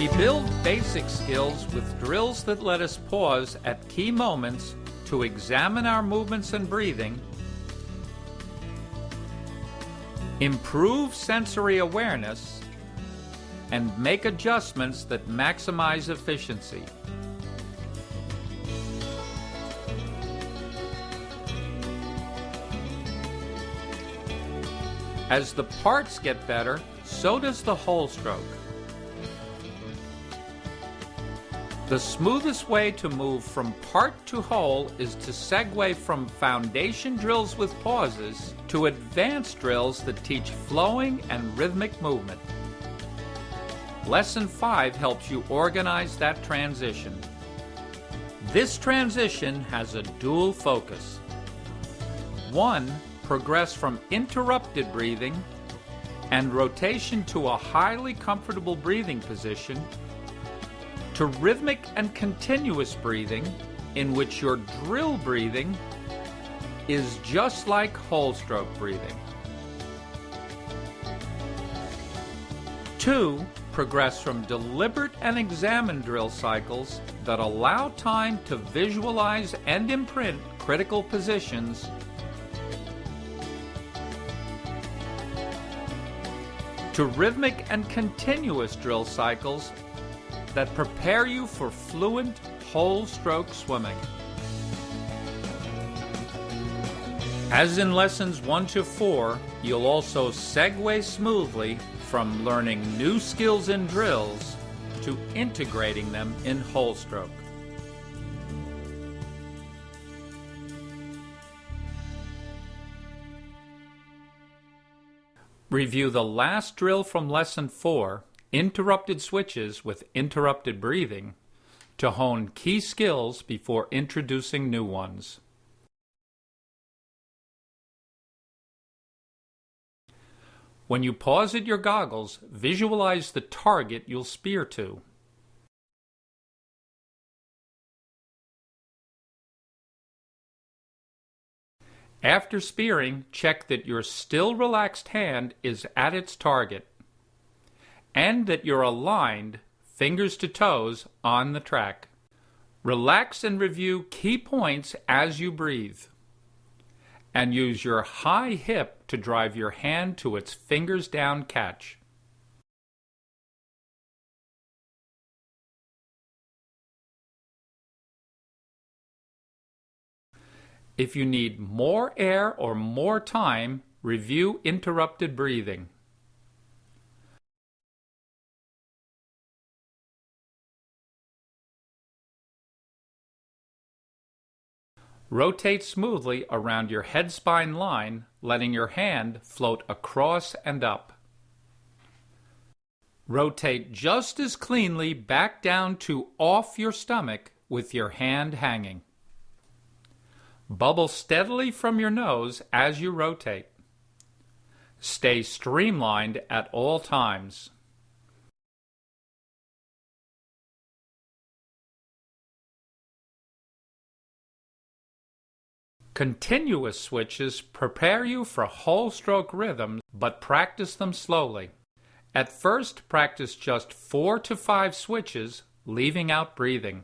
We build basic skills with drills that let us pause at key moments to examine our movements and breathing, improve sensory awareness, and make adjustments that maximize efficiency. As the parts get better, so does the whole stroke. The smoothest way to move from part to whole is to segue from foundation drills with pauses to advanced drills that teach flowing and rhythmic movement. Lesson 5 helps you organize that transition. This transition has a dual focus. 1. Progress from interrupted breathing and rotation to a highly comfortable breathing position to rhythmic and continuous breathing, in which your drill breathing is just like whole stroke breathing. 2. Progress from deliberate and examined drill cycles that allow time to visualize and imprint critical positions to rhythmic and continuous drill cycles that prepare you for fluent whole stroke swimming. As in lessons 1 to 4, you'll also segue smoothly from learning new skills in drills to integrating them in whole stroke. Review the last drill from lesson 4, interrupted switches with interrupted breathing, to hone key skills before introducing new ones. When you pause at your goggles, visualize the target you'll spear to. After spearing, check that your still relaxed hand is at its target and that you're aligned, fingers to toes, on the track. Relax and review key points as you breathe. And use your high hip to drive your hand to its fingers down catch. If you need more air or more time, review interrupted breathing. Rotate smoothly around your head-spine line, letting your hand float across and up. Rotate just as cleanly back down to off your stomach with your hand hanging. Bubble steadily from your nose as you rotate. Stay streamlined at all times. Continuous switches prepare you for whole stroke rhythms, but practice them slowly. At first, practice just 4 to 5 switches, leaving out breathing.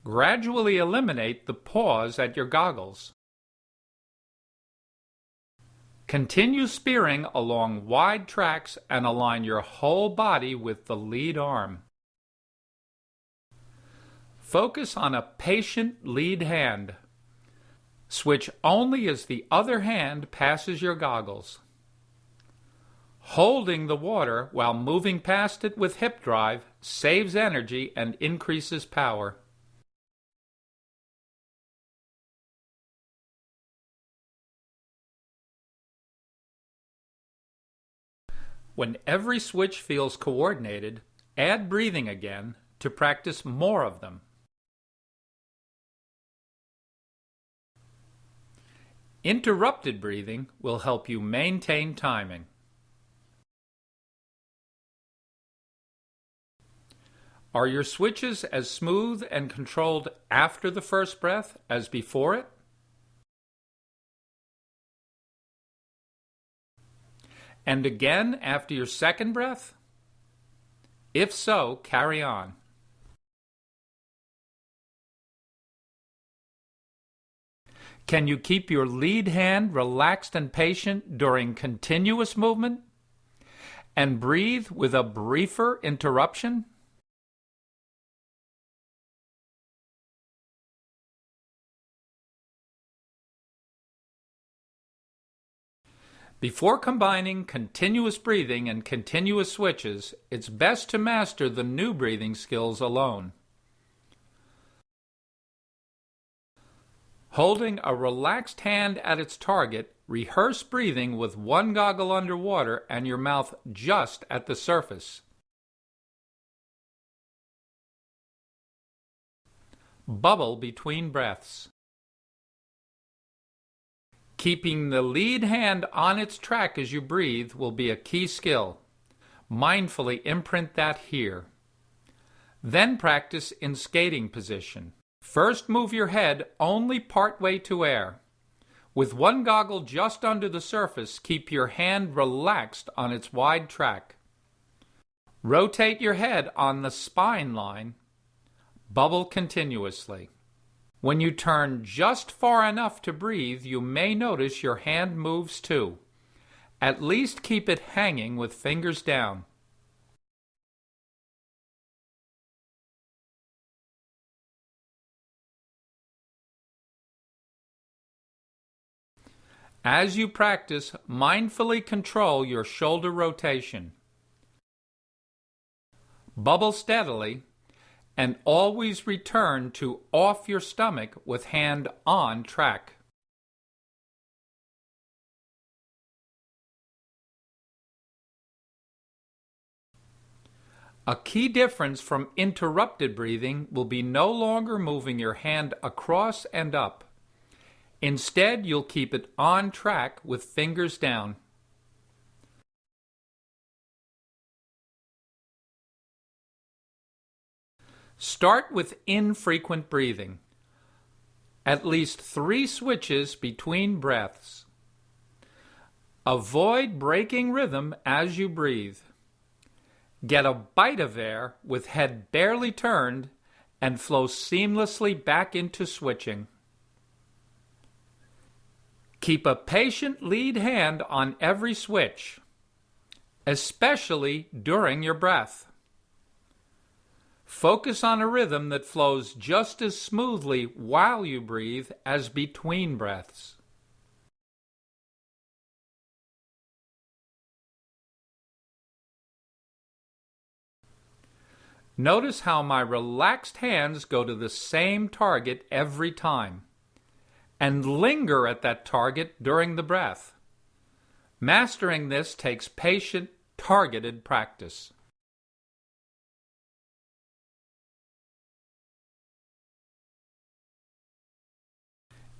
Gradually eliminate the pause at your goggles. Continue spearing along wide tracks and align your whole body with the lead arm. Focus on a patient lead hand. Switch only as the other hand passes your goggles. Holding the water while moving past it with hip drive saves energy and increases power. When every switch feels coordinated, add breathing again to practice more of them. Interrupted breathing will help you maintain timing. Are your switches as smooth and controlled after the first breath as before it? And again after your second breath? If so, carry on. Can you keep your lead hand relaxed and patient during continuous movement? And breathe with a briefer interruption? Before combining continuous breathing and continuous switches, it's best to master the new breathing skills alone. Holding a relaxed hand at its target, rehearse breathing with one goggle underwater and your mouth just at the surface. Bubble between breaths. Keeping the lead hand on its track as you breathe will be a key skill. Mindfully imprint that here. Then practice in skating position. First, move your head only partway to air. With one goggle just under the surface, keep your hand relaxed on its wide track. Rotate your head on the spine line. Bubble continuously. When you turn just far enough to breathe, you may notice your hand moves too. At least keep it hanging with fingers down. As you practice, mindfully control your shoulder rotation. Bubble steadily, and always return to off your stomach with hand on track. A key difference from interrupted breathing will be no longer moving your hand across and up. Instead, you'll keep it on track with fingers down. Start with infrequent breathing. At least 3 switches between breaths. Avoid breaking rhythm as you breathe. Get a bite of air with head barely turned and flow seamlessly back into switching. Keep a patient lead hand on every switch, especially during your breath. Focus on a rhythm that flows just as smoothly while you breathe as between breaths. Notice how my relaxed hands go to the same target every time, and linger at that target during the breath. Mastering this takes patient, targeted practice.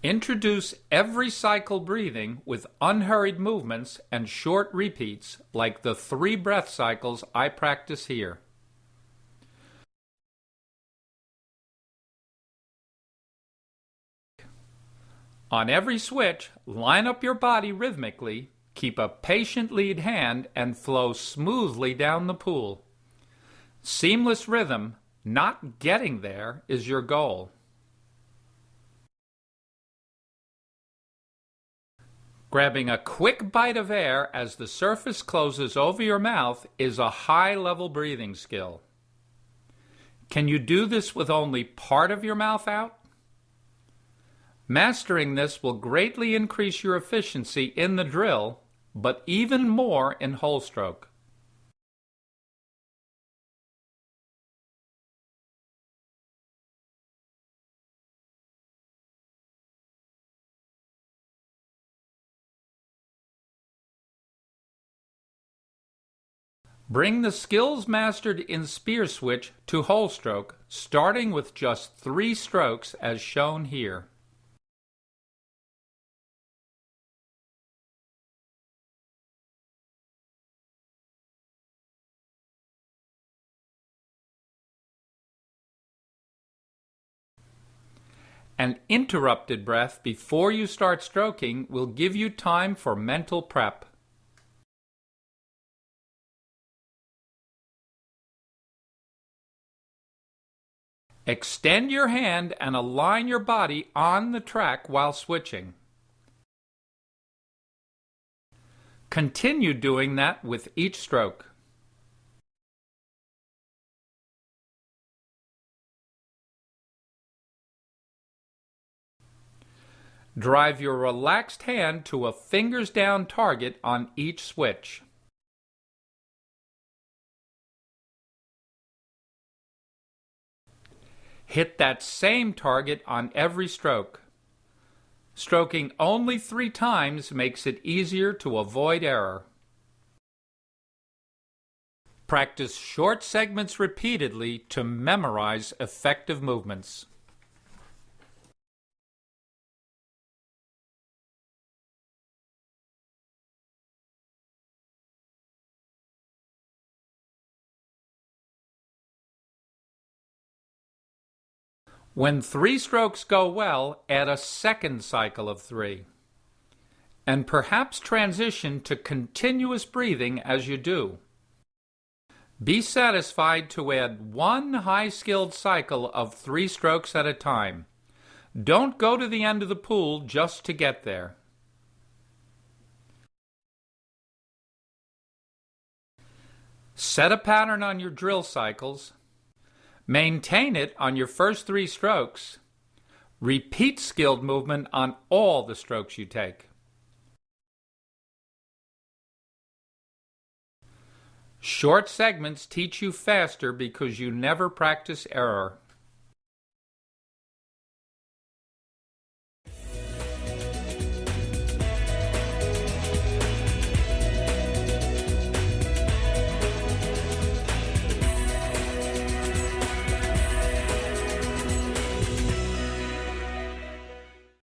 Introduce every cycle breathing with unhurried movements and short repeats like the 3 breath cycles I practice here. On every switch, line up your body rhythmically, keep a patient lead hand, and flow smoothly down the pool. Seamless rhythm, not getting there, is your goal. Grabbing a quick bite of air as the surface closes over your mouth is a high-level breathing skill. Can you do this with only part of your mouth out? Mastering this will greatly increase your efficiency in the drill, but even more in whole stroke. Bring the skills mastered in spear switch to whole stroke, starting with just 3 strokes as shown here. An interrupted breath before you start stroking will give you time for mental prep. Extend your hand and align your body on the track while switching. Continue doing that with each stroke. Drive your relaxed hand to a fingers down target on each switch. Hit that same target on every stroke. Stroking only 3 times makes it easier to avoid error. Practice short segments repeatedly to memorize effective movements. When 3 strokes go well, add a second cycle of 3. And perhaps transition to continuous breathing as you do. Be satisfied to add 1 high-skilled cycle of 3 strokes at a time. Don't go to the end of the pool just to get there. Set a pattern on your drill cycles. Maintain it on your first 3 strokes. Repeat skilled movement on all the strokes you take. Short segments teach you faster because you never practice error.